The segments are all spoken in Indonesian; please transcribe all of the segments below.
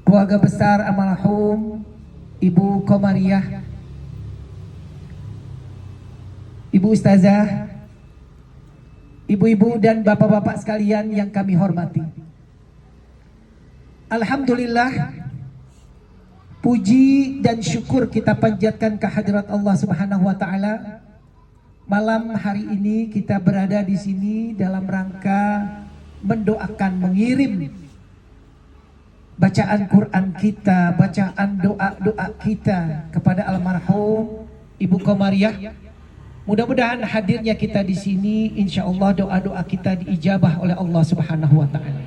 Keluarga besar almarhum Ibu Komariah, Ibu Ustazah, ibu-ibu dan bapak-bapak sekalian yang kami hormati. Alhamdulillah, puji dan syukur kita panjatkan kehadirat Allah Subhanahu wa taala. Malam hari ini kita berada di sini dalam rangka mendoakan, mengirim bacaan Quran kita, bacaan doa-doa kita kepada almarhum Ibu Komariah. Mudah-mudahan hadirnya kita di sini, insya Allah doa-doa kita diijabah oleh Allah Subhanahu wa taala.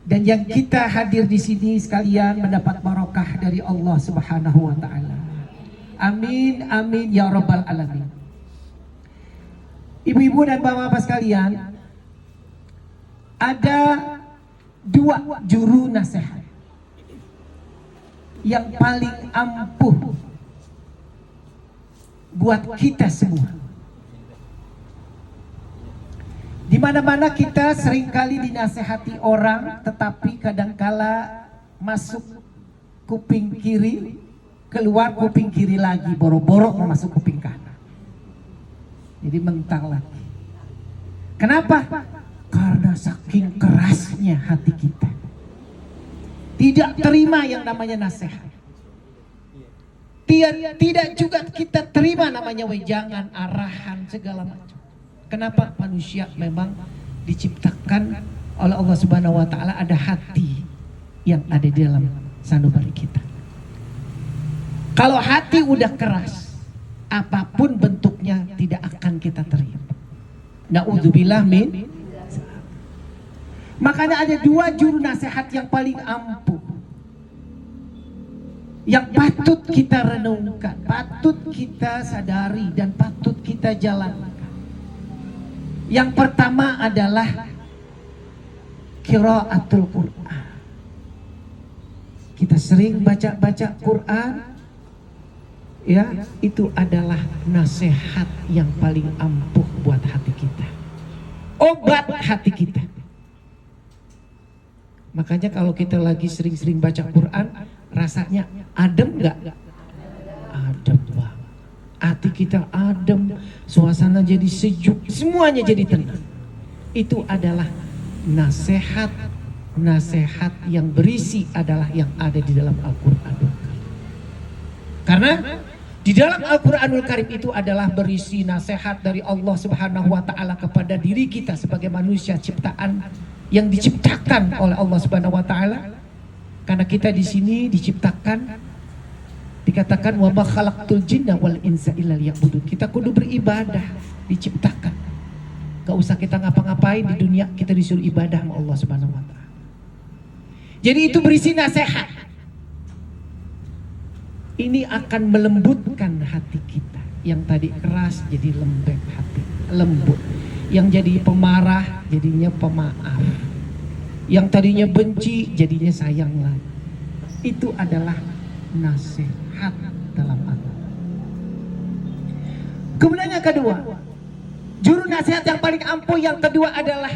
Dan yang kita hadir di sini sekalian mendapat barokah dari Allah Subhanahu wa taala. Amin amin ya rabbal alamin. Ibu-ibu dan bapak-bapak sekalian, ada dua juru nasihat yang paling ampuh buat kita semua. Di mana-mana kita seringkali dinasehati orang, tetapi kadangkala masuk kuping kiri, keluar kuping kiri lagi, boro-boro mau masuk kuping kanan. Jadi mental lagi. Kenapa? Karena saking kerasnya hati kita, tidak terima yang namanya nasihat. Tidak juga kita terima namanya wejangan, arahan, segala macam. Kenapa? Manusia memang diciptakan oleh Allah Subhanahu wa taala ada hati yang ada di dalam sanubari kita. Kalau hati udah keras, apapun bentuknya tidak akan kita terima. Na'udzubillah min. Makanya ada dua juru nasihat yang paling ampuh, yang patut kita renungkan, patut kita sadari, dan patut kita jalankan. Yang pertama adalah qiraatul Quran. Kita sering baca Quran, ya, itu adalah nasihat yang paling ampuh buat hati kita, obat hati kita. Makanya kalau kita lagi sering-sering baca Quran, rasanya adem nggak? Adem banget. Hati kita adem, suasana jadi sejuk, semuanya jadi tenang. Itu adalah nasihat yang berisi adalah yang ada di dalam Al-Quranul Karim. Karena di dalam Al-Quranul Karim itu adalah berisi nasihat dari Allah Subhanahu wa taala kepada diri kita sebagai manusia ciptaan yang diciptakan oleh Allah Subhanahu wa taala. Karena kita di sini diciptakan, dikatakan wa ma khalaqtul jinna wal insa illa liya'budun. Kita kudu beribadah, diciptakan. Gak usah kita ngapa-ngapain di dunia, kita disuruh ibadah sama Allah Subhanahu wa taala. Jadi itu berisi nasihat. Ini akan melembutkan hati kita. Yang tadi keras jadi lembek hati, lembut. Yang jadi pemarah jadinya pemaaf. Yang tadinya benci jadinya sayang lagi. Itu adalah nasihat dalam agama. Kemudian yang kedua, juru nasihat yang paling ampuh yang kedua adalah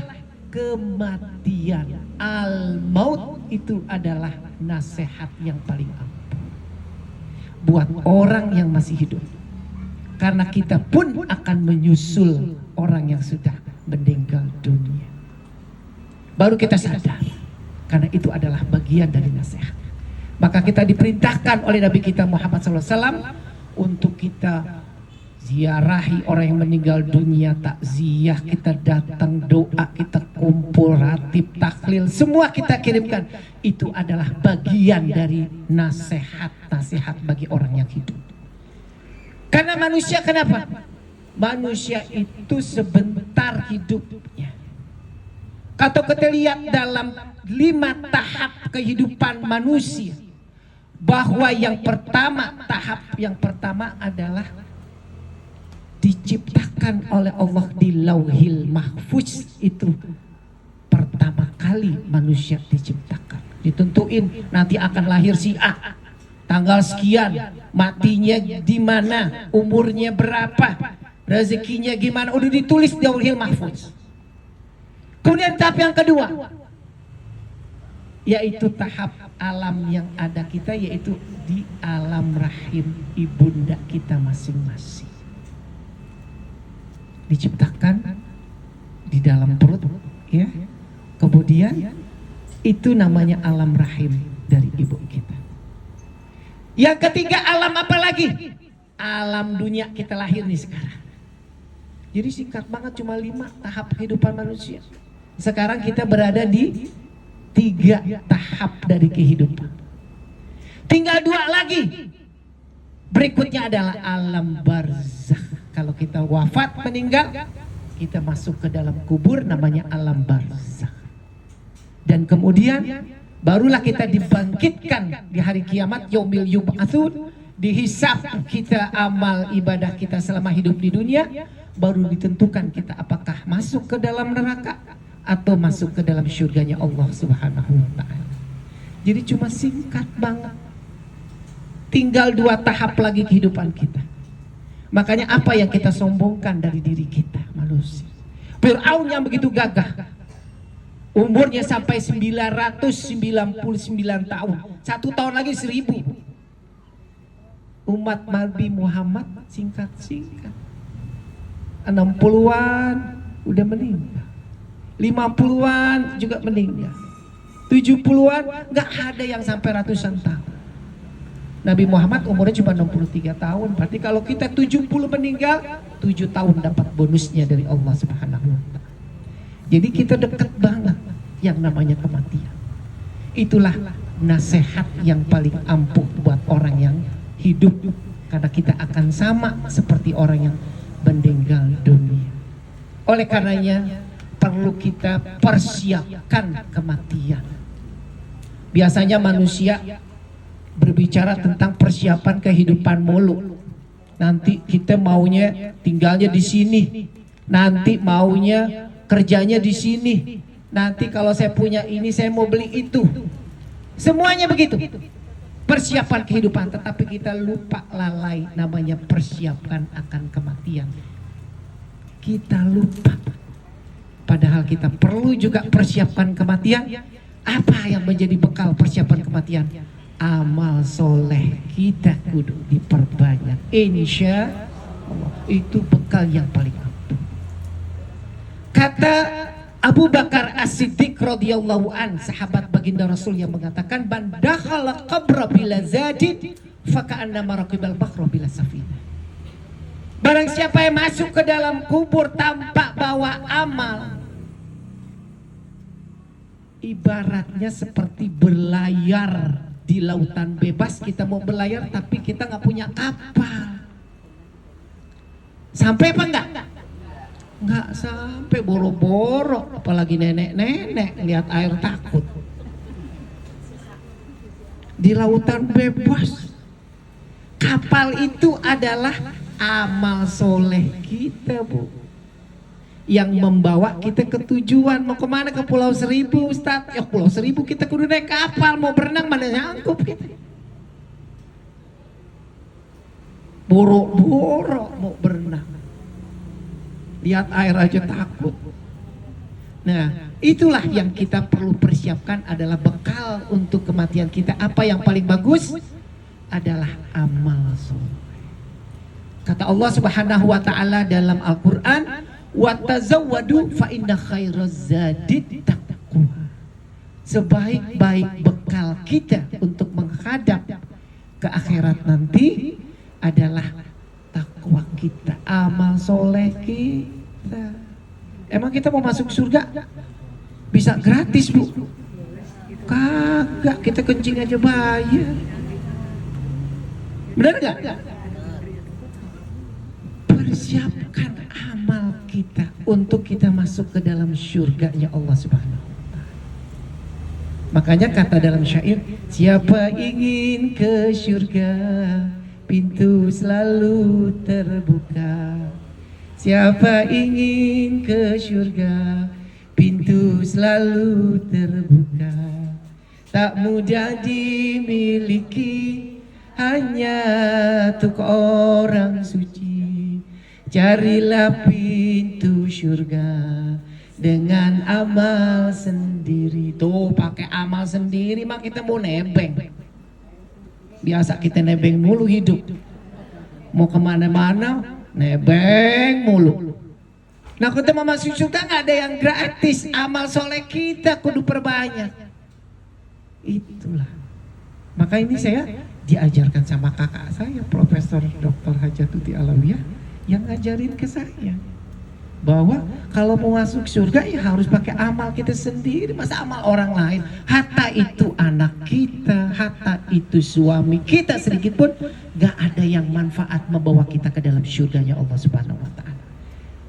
kematian. Al-maut itu adalah nasihat yang paling ampuh buat orang yang masih hidup. Karena kita pun akan menyusul orang yang sudah meninggal dunia. Baru kita sadar, karena itu adalah bagian dari nasihat. Maka kita diperintahkan oleh Nabi kita Muhammad SAW untuk kita ziarahi orang yang meninggal dunia, takziah, kita datang, doa, kita kumpul, ratib, tahlil, semua kita kirimkan. Itu adalah bagian dari nasihat bagi orang yang hidup. Karena manusia, kenapa? Manusia itu sebentar hidupnya. Kalau kita lihat dalam 5 tahap kehidupan manusia, bahwa tahap yang pertama adalah diciptakan oleh Allah di Lauhil Mahfuz. Itu pertama kali manusia diciptakan. Ditentuin nanti akan lahir si A, tanggal sekian, matinya di mana, umurnya berapa, rezekinya gimana, udah ditulis di Lauhil Mahfuz. Kemudian tahap yang kedua, yaitu tahap alam yang ada kita, yaitu di alam rahim ibunda kita masing-masing. Diciptakan di dalam perut, ya. Kemudian itu namanya alam rahim dari ibu kita. Yang ketiga, alam apa lagi? Alam dunia kita lahir nih sekarang. Jadi singkat banget, cuma 5 tahap kehidupan manusia. Sekarang kita berada di 3 tahap dari kehidupan. Tinggal 2 lagi. Berikutnya adalah alam barzakh. Kalau kita wafat, meninggal, kita masuk ke dalam kubur, namanya alam barzakh. Dan kemudian barulah kita dibangkitkan di hari kiamat, yaumil yub'atsun, dihisab kita amal ibadah kita selama hidup di dunia, baru ditentukan kita apakah masuk ke dalam neraka atau masuk ke dalam syurganya Allah Subhanahu wa ta'ala. Jadi cuma singkat banget. Tinggal 2 tahap lagi kehidupan kita. Makanya apa yang kita sombongkan dari diri kita manusia. Fir'aun yang begitu gagah, umurnya sampai 999 tahun. 1 tahun lagi 1000. Umat Nabi Muhammad singkat-singkat. 60-an udah meninggal. 50-an juga meninggal. 70-an gak ada yang sampai ratusan tahun. Nabi Muhammad umurnya cuma 63 tahun. Berarti kalau kita 70 meninggal, 7 tahun dapat bonusnya dari Allah Subhanahu wa ta'ala. Jadi kita dekat banget yang namanya kematian. Itulah nasihat yang paling ampuh buat orang yang hidup, karena kita akan sama seperti orang yang meninggal dunia. Oleh karenanya perlu kita persiapkan kematian. Biasanya manusia berbicara tentang persiapan kehidupan mulu. Nanti kita maunya tinggalnya di sini, nanti maunya kerjanya di sini, nanti kalau saya punya ini saya mau beli itu. Semuanya begitu. Persiapan kehidupan, tetapi kita lupa, lalai namanya persiapan akan kematian. Kita lupa. Padahal kita perlu juga persiapkan kematian. Apa yang menjadi bekal persiapan kematian? Amal soleh kita kudu diperbanyak. Insya Allah, itu bekal yang paling ampuh. Kata Abu Bakar As-Siddiq radhiyallahu an, sahabat baginda Rasul yang mengatakan, "Man dakhala qabra bila zadid faka'annama raqibal bahra bila safinah." Barang siapa yang masuk ke dalam kubur tanpa bawa amal, ibaratnya seperti berlayar di lautan bebas. Kita mau berlayar tapi kita nggak punya kapal. Sampai apa enggak? Nggak sampai, boro-boro. Apalagi nenek-nenek lihat air takut. Di lautan bebas. Kapal itu adalah amal soleh kita, Bu, yang membawa kita ke tujuan. Mau kemana? Ke Pulau Seribu, Ustadz. Ya Pulau Seribu kita kudu naik kapal. Mau berenang mana nyangkup kita. Boro-boro mau berenang, lihat air aja takut. Nah, itulah yang kita perlu persiapkan, adalah bekal untuk kematian kita. Apa yang paling bagus adalah amal soleh. Kata Allah Subhanahu wa ta'ala dalam Al-Quran, "Wa tazawwadu fa inna khairaz zadi taqwa." Sebaik-baik bekal kita untuk menghadap ke akhirat nanti adalah takwa kita, amal soleh kita. Emang kita mau masuk surga bisa gratis, Bu? Kagak, kita kencing aja bayar. Benar gak? Persiapkan amal kita untuk kita masuk ke dalam surganya Allah Subhanahu wa ta'ala. Makanya kata dalam syair, siapa ingin ke surga, pintu selalu terbuka. Siapa ingin ke surga, pintu selalu terbuka. Tak mudah dimiliki, hanya untuk orang suci. Carilah pintu surga dengan amal sendiri. Tuh pakai amal sendiri mah kita mau nebeng. Biasa kita nebeng mulu hidup. Mau kemana-mana nebeng mulu. Nah kita mau masuk surga nggak ada yang gratis. Amal soleh kita kudu perbanyak. Itulah. Maka ini saya diajarkan sama kakak saya, Profesor Dr. Hajatuti Alawiyah, yang ngajarin ke saya bahwa kalau mau masuk surga ya harus pakai amal kita sendiri, masa amal orang lain. Hatta itu anak kita, hatta itu suami kita, sedikit pun gak ada yang manfaat membawa kita ke dalam surganya Allah Subhanahu wa ta'ala.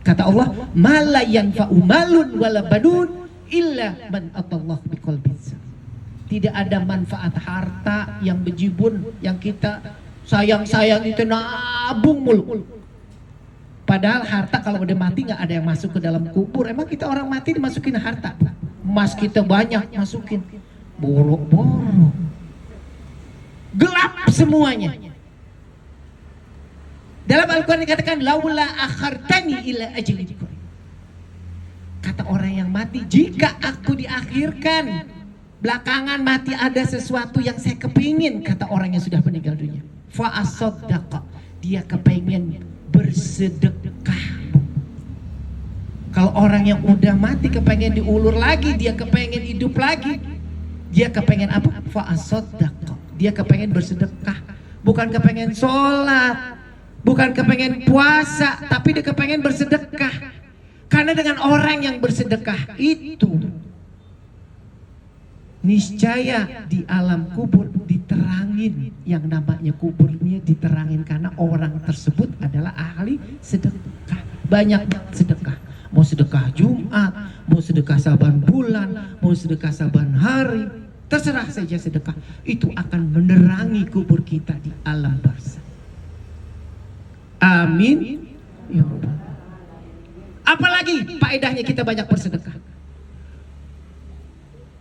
Kata Allah, mala yanfa'u malun wala banun illa man atallahu biqalbin salim. Tidak ada manfaat harta yang bejibun, yang kita sayang-sayang itu nabung mulu. Padahal harta kalau udah mati nggak ada yang masuk ke dalam kubur. Emang kita orang mati dimasukin harta? Emas kita banyak masukin, borok-borok, gelap semuanya. Dalam Al-Quran dikatakan laula akhartani ila ajalin qarib. Kata orang yang mati, jika aku diakhirkan belakangan mati ada sesuatu yang saya kepingin, kata orang yang sudah meninggal dunia, fa asaddaqa, dia kepingin bersedekah. Kalau orang yang udah mati kepengen diulur lagi, dia kepengen hidup lagi, dia kepengen apa? Fa asaddaqa, dia kepengen bersedekah, bukan kepengen sholat, bukan kepengen puasa, tapi dia kepengen bersedekah. Karena dengan orang yang bersedekah itu niscaya di alam kubur diterangin, yang namanya kuburnya diterangin karena orang tersebut adalah ahli sedekah. Banyak sedekah, mau sedekah Jumat, mau sedekah saban bulan, mau sedekah saban hari, terserah saja sedekah. Itu akan menerangi kubur kita di alam barzakh. Amin ya Rabbal. Apalagi faedahnya kita banyak bersedekah.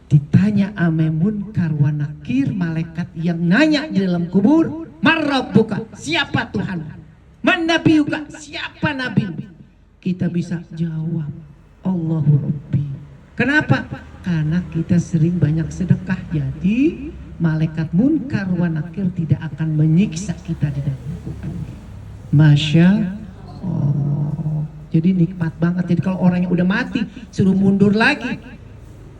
Ditanya ame munkar wa nakir, malaikat yang nanya di dalam kubur, marrabbuka, siapa Tuhan? Man nabiyuka, siapa nabi? Kita bisa jawab, Allahu Rabbi. Kenapa? Karena kita sering banyak sedekah. Jadi malaikat munkar wa nakir tidak akan menyiksa kita di dalam kubur. Masya Allah. Jadi nikmat banget. Jadi kalau orang yang udah mati suruh mundur lagi,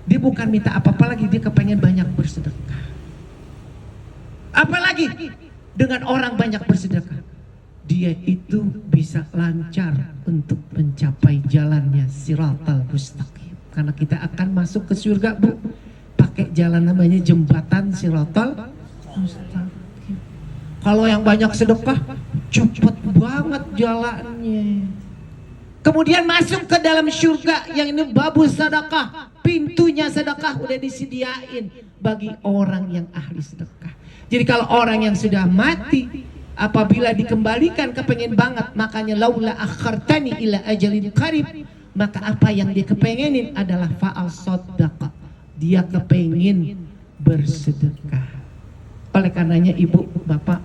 dia bukan minta apa-apa lagi, dia kepengen banyak bersedekah. Apalagi dengan orang banyak bersedekah, dia itu bisa lancar untuk mencapai jalannya siratal mustaqim. Karena kita akan masuk ke surga, Bu, pakai jalan namanya jembatan siratal mustaqim. Kalau yang banyak sedekah, cepet banget jalannya. Kemudian masuk ke dalam surga yang ini babu sedekah. Pintunya sedekah udah disediain bagi orang yang ahli sedekah. Jadi kalau orang yang sudah mati, apabila dikembalikan kepengen banget, makanya laula akhartani ila ajalin qarib, maka apa yang dia kepengenin adalah fa'al sadaqah. Dia kepengen bersedekah. Oleh karenanya ibu, bapak,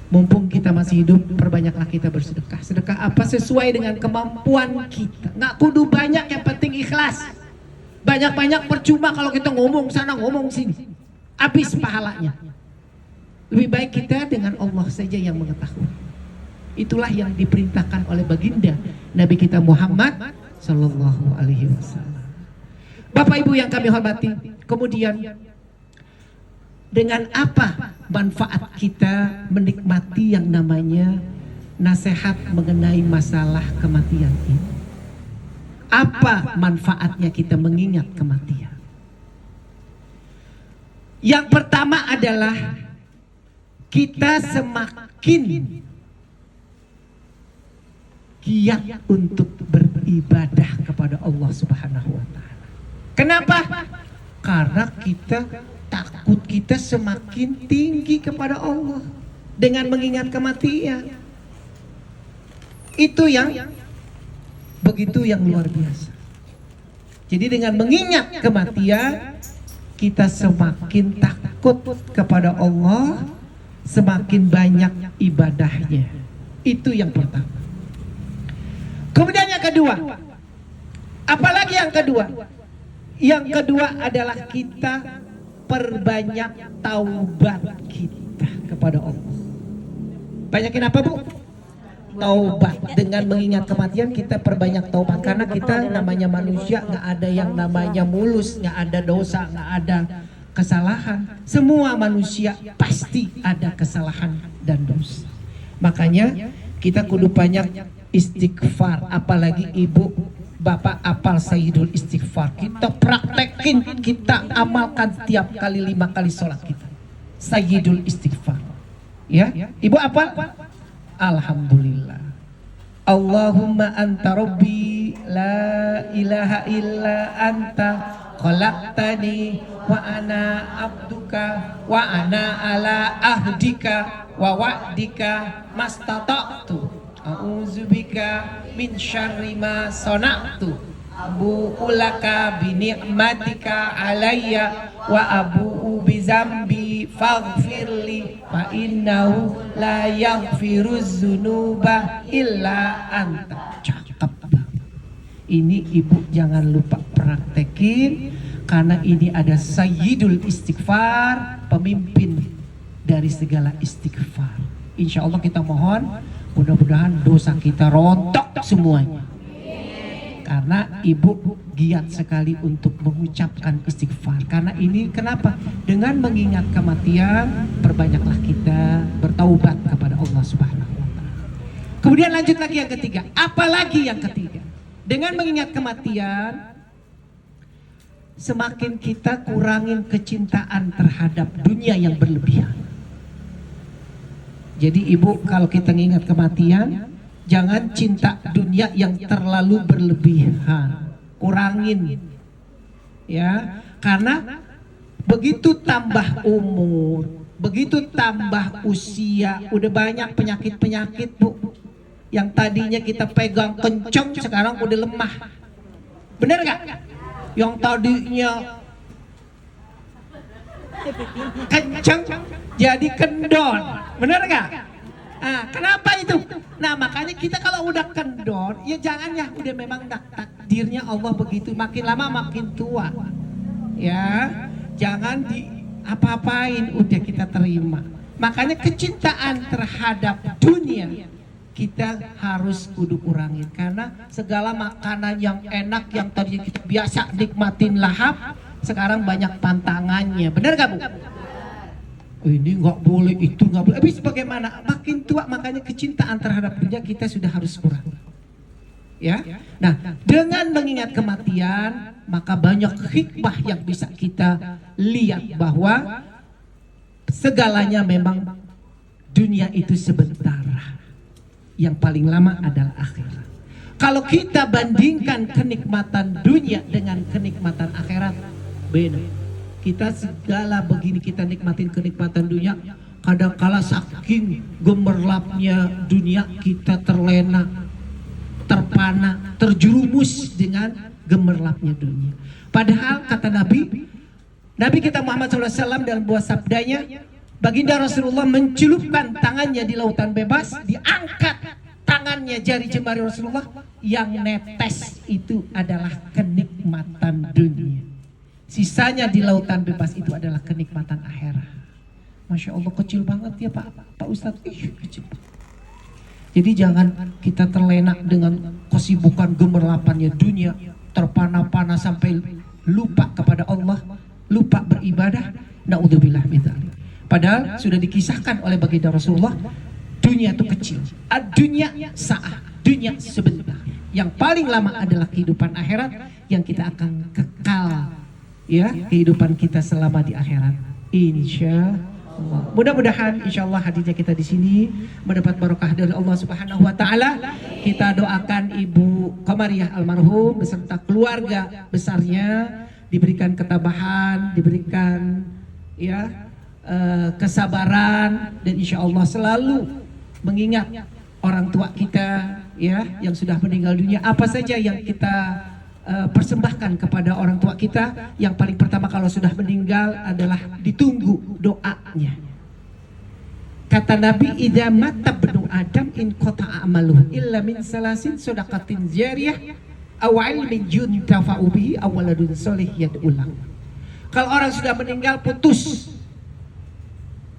mumpung kita masih hidup, perbanyaklah kita bersedekah. Sedekah apa? Sesuai dengan kemampuan kita. Nggak kudu banyak, yang penting ikhlas. Banyak-banyak percuma kalau kita ngomong sana ngomong sini, habis pahalanya. Lebih baik kita dengan Allah saja yang mengetahui. Itulah yang diperintahkan oleh baginda Nabi kita Muhammad Sallallahu Alaihi Wasallam. Bapak Ibu yang kami hormati, kemudian dengan apa manfaat kita menikmati yang namanya nasihat mengenai masalah kematian ini? Apa manfaatnya kita mengingat kematian? Yang pertama adalah kita semakin giat untuk beribadah kepada Allah Subhanahu wa ta'ala. Kenapa? Karena kita takut kita semakin tinggi kepada Allah dengan mengingat kematian. Itu yang begitu yang luar biasa. Jadi dengan mengingat kematian, kita semakin takut kepada Allah, semakin banyak ibadahnya. Itu yang pertama. Kemudian yang kedua, Apalagi yang kedua? Yang kedua adalah kita perbanyak taubat kita kepada Allah. Banyakin apa, Bu? Taubat. Dengan mengingat kematian kita perbanyak taubat, karena kita namanya manusia, nggak ada yang namanya mulus, nggak ada dosa, nggak ada kesalahan. Semua manusia pasti ada kesalahan dan dosa. Makanya kita kudu banyak istighfar. Apalagi ibu bapak apal Sayyidul Istighfar, kita praktekin, kita amalkan tiap kali 5 kali sholat kita Sayyidul Istighfar. Ya, ibu apal? Alhamdulillah. Allahumma anta rabbi la ilaha illa anta khalaqtani wa ana abduka wa ana ala ahdika wa wa'dika mastata'tu a'udzubika min syarri ma sana'tu abu'u laka bi ni'matika alayya wa abu'u bi zambi faghfirli fa innahu la yaghfiruz dzunuba illa anta. Cakep banget. Ini ibu jangan lupa praktekin, karena ini ada Sayyidul Istighfar, pemimpin dari segala istighfar. Insya Allah kita mohon mudah-mudahan dosa kita rontok semuanya, karena ibu giat sekali untuk mengucapkan istighfar. Karena ini kenapa? Dengan mengingat kematian, perbanyaklah kita bertaubat kepada Allah Subhanahu wa Ta'ala. Kemudian lanjut lagi yang ketiga. Apalagi yang ketiga? Dengan mengingat kematian, semakin kita kurangin kecintaan terhadap dunia yang berlebihan. Jadi ibu, kalau kita ingat kematian, jangan cinta dunia yang terlalu berlebihan, kurangin, ya. Karena begitu tambah umur, begitu tambah usia, udah banyak penyakit-penyakit, Bu. Yang tadinya kita pegang kenceng, sekarang udah lemah. Bener gak? Yang tadinya kenceng jadi kendor, bener gak? Nah, kenapa itu? Nah, makanya kita kalau udah kendor, ya jangan ya, udah memang takdirnya Allah begitu, makin lama makin tua. Ya, jangan di apa-apain, udah kita terima. Makanya kecintaan terhadap dunia kita harus kudu kurangin, karena segala makanan yang enak yang tadinya kita biasa nikmatin lahap, sekarang banyak pantangannya. Bener gak, Bu? Ini nggak boleh, itu nggak boleh. Habis bagaimana? Makin tua, makanya kecintaan terhadap dunia kita sudah harus kurang. Ya. Nah, dengan mengingat kematian, maka banyak hikmah yang bisa kita lihat, bahwa segalanya memang dunia itu sebentar. Yang paling lama adalah akhirat. Kalau kita bandingkan kenikmatan dunia dengan kenikmatan akhirat, beda. Kita segala begini kita nikmatin kenikmatan dunia, kadang-kala saking gemerlapnya dunia kita terlena, terpana, terjerumus dengan gemerlapnya dunia. Padahal kata Nabi kita Muhammad SAW dalam buah sabdanya, baginda Rasulullah mencelupkan tangannya di lautan bebas, diangkat tangannya jari jemari Rasulullah, yang netes itu adalah kenikmatan dunia. Sisanya di lautan bebas itu adalah kenikmatan akhirat. Masya Allah, kecil banget ya Pak Ustadz. Kecil. Jadi jangan kita terlena dengan kesibukan gemerlapannya dunia, terpana-pana sampai lupa kepada Allah, lupa beribadah. Naudzubillah min dzalik. Padahal sudah dikisahkan oleh baginda Rasulullah, dunia itu kecil. Dunia sa'ah, dunia sebentar. Yang paling lama adalah kehidupan akhirat, yang kita akan kekal, ya, kehidupan kita selama di akhirat. Insya Allah. Mudah-mudahan insya Allah hadirnya kita di sini mendapat barokah dari Allah Subhanahu wa Ta'ala. Kita doakan Ibu Komariah almarhum beserta keluarga besarnya diberikan ketabahan, diberikan ya kesabaran, dan insya Allah selalu mengingat orang tua kita ya yang sudah meninggal dunia. Apa saja yang kita persembahkan kepada orang tua kita, yang paling pertama kalau sudah meninggal adalah ditunggu doanya. Kata Nabi, idza mata ibnu adam in qata'a amaluhu illa min salasin shadaqatin jariyah awal min yuntafa'u bihi awaladun soleh yad'ulah. Kalau orang sudah meninggal putus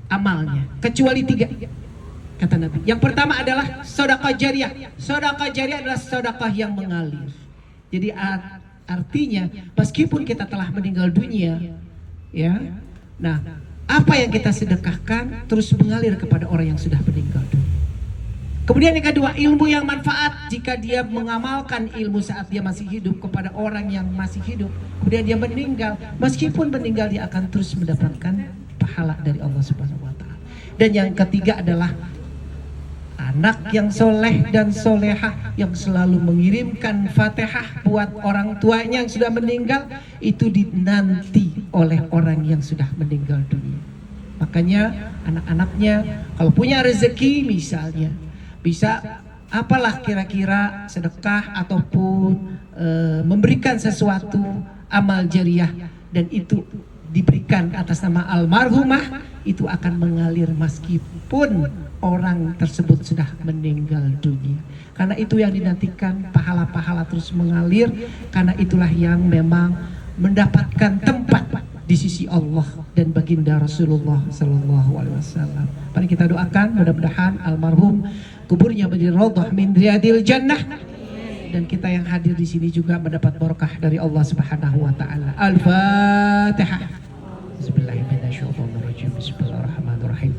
amalnya kecuali 3 kata Nabi. Yang pertama adalah sedekah jariyah. Sedekah jariyah adalah sedekah yang mengalir. Jadi artinya meskipun kita telah meninggal dunia, ya, nah apa yang kita sedekahkan terus mengalir kepada orang yang sudah meninggal dunia. Kemudian yang kedua, ilmu yang manfaat. Jika dia mengamalkan ilmu saat dia masih hidup kepada orang yang masih hidup, kemudian dia meninggal, meskipun meninggal dia akan terus mendapatkan pahala dari Allah Subhanahu wa taala. Dan yang ketiga adalah anak yang soleh dan solehah yang selalu mengirimkan Fatihah buat orang tuanya yang sudah meninggal, itu dinanti oleh orang yang sudah meninggal dunia. Makanya anak-anaknya kalau punya rezeki misalnya bisa apalah kira-kira sedekah ataupun memberikan sesuatu amal jariyah, dan itu diberikan atas nama almarhumah, itu akan mengalir meskipun orang tersebut sudah meninggal dunia. Karena itu yang dinantikan, pahala-pahala terus mengalir, karena itulah yang memang mendapatkan tempat di sisi Allah dan baginda Rasulullah Sallallahu Alaihi Wasallam. Mari kita doakan mudah-mudahan almarhum kuburnya menjadi raudhah min riyadil jannah, dan kita yang hadir di sini juga mendapat berkah dari Allah Subhanahu wa taala. Al-Fatihah. Bismillahirrahmanirrahim. Bismillahirrahmanirrahim.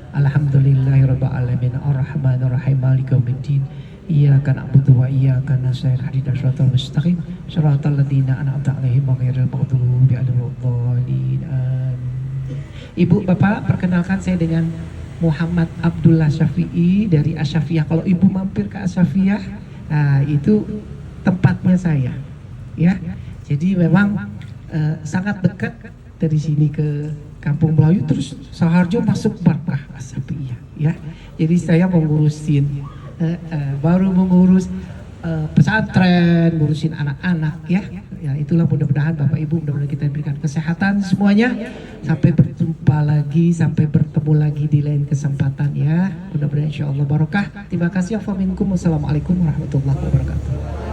Alhamdulillahirabbil alamin arrahmanir rahim maliki yaumiddin. Iyyaka na'budu wa iyyaka nasta'in ihdinas siratal mustaqim siratal ladzina an'amta 'alaihim ghairil maghdubi 'alaihim waladdallin. Ibu, Bapak, perkenalkan saya dengan Muhammad Abdullah Syafi'i dari Asyafiyah. Kalau Ibu mampir ke Asyafiyah, nah itu tempatnya saya, ya. Jadi memang sangat dekat dari sini ke Kampung Melayu, terus Saharjo masuk Barkah Asyafiyah, ya. Jadi saya mengurusin baru mengurus pesantren, ngurusin anak-anak, ya. Ya itulah, mudah-mudahan Bapak Ibu, mudah-mudahan kita berikan kesehatan semuanya. Sampai berjumpa lagi, sampai bertemu lagi di lain kesempatan, ya. Mudah-mudahan insya Allah barokah. Terima kasih. Assalamualaikum warahmatullahi wabarakatuh.